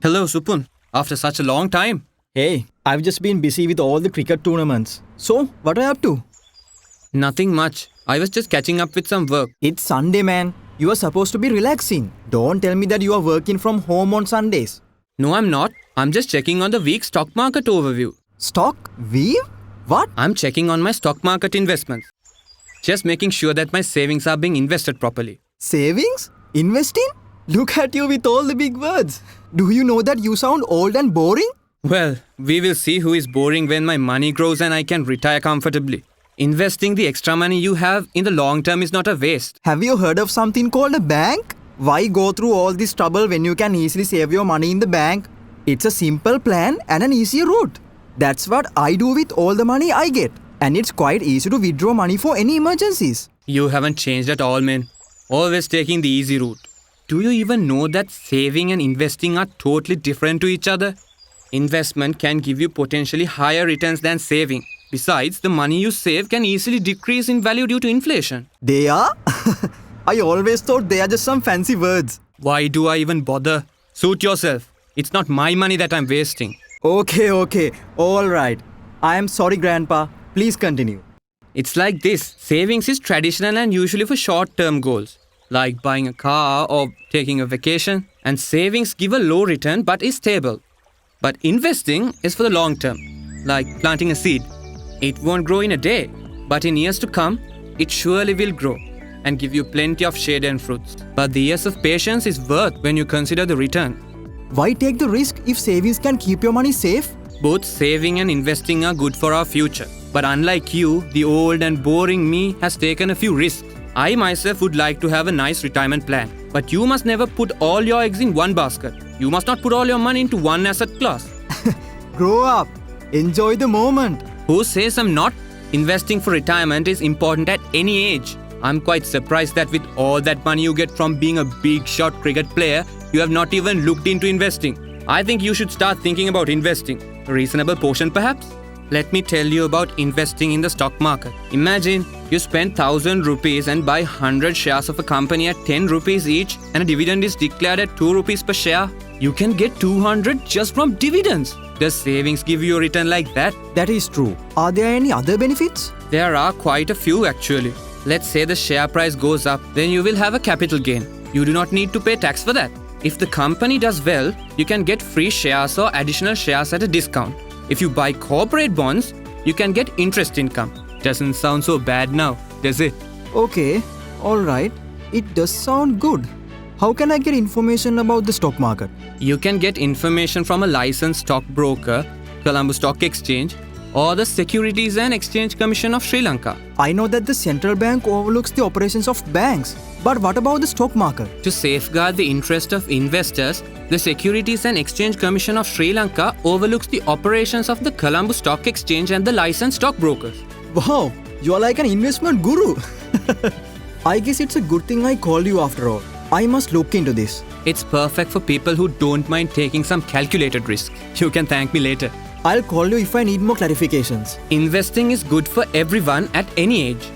Hello, Supun. After such a long time. Hey, I've just been busy with all the cricket tournaments. So, what are you up to? Nothing much. I was just catching up with some work. It's Sunday, man. You are supposed to be relaxing. Don't tell me that you are working from home on Sundays. No, I'm not. I'm just checking on the week's stock market overview. Stock? Weave? What? I'm checking on my stock market investments. Just making sure that my savings are being invested properly. Savings? Investing? Look at you with all the big words. Do you know that you sound old and boring? Well, we will see who is boring when my money grows and I can retire comfortably. Investing the extra money you have in the long term is not a waste. Have you heard of something called a bank? Why go through all this trouble when you can easily save your money in the bank? It's a simple plan and an easy route. That's what I do with all the money I get. And it's quite easy to withdraw money for any emergencies. You haven't changed at all, man. Always taking the easy route. Do you even know that saving and investing are totally different to each other? Investment can give you potentially higher returns than saving. Besides, the money you save can easily decrease in value due to inflation. They are? I always thought they are just some fancy words. Why do I even bother? Suit yourself. It's not my money that I'm wasting. Okay. Alright. I am sorry, Grandpa. Please continue. It's like this. Savings is traditional and usually for short-term goals, like buying a car or taking a vacation. And savings give a low return but is stable. But investing is for the long term, like planting a seed. It won't grow in a day, but in years to come, it surely will grow and give you plenty of shade and fruits. But the years of patience is worth when you consider the return. Why take the risk if savings can keep your money safe? Both saving and investing are good for our future. But unlike you, the old and boring me has taken a few risks. I myself would like to have a nice retirement plan. But you must never put all your eggs in one basket. You must not put all your money into one asset class. Grow up. Enjoy the moment. Who says I'm not? Investing for retirement is important at any age. I'm quite surprised that with all that money you get from being a big shot cricket player, you have not even looked into investing. I think you should start thinking about investing. A reasonable portion perhaps? Let me tell you about investing in the stock market. Imagine you spend 1,000 rupees and buy 100 shares of a company at 10 rupees each and a dividend is declared at 2 rupees per share. You can get 200 just from dividends. Does savings give you a return like that? That is true. Are there any other benefits? There are quite a few actually. Let's say the share price goes up, then you will have a capital gain. You do not need to pay tax for that. If the company does well, you can get free shares or additional shares at a discount. If you buy corporate bonds, you can get interest income. Doesn't sound so bad now, does it? Okay, alright. It does sound good. How can I get information about the stock market? You can get information from a licensed stockbroker, Colombo Stock Exchange, or the Securities and Exchange Commission of Sri Lanka. I know that the central bank overlooks the operations of banks. But what about the stock market? To safeguard the interest of investors, the Securities and Exchange Commission of Sri Lanka overlooks the operations of the Colombo Stock Exchange and the licensed stockbrokers. Wow, you are like an investment guru. I guess it's a good thing I called you after all. I must look into this. It's perfect for people who don't mind taking some calculated risk. You can thank me later. I'll call you if I need more clarifications. Investing is good for everyone at any age.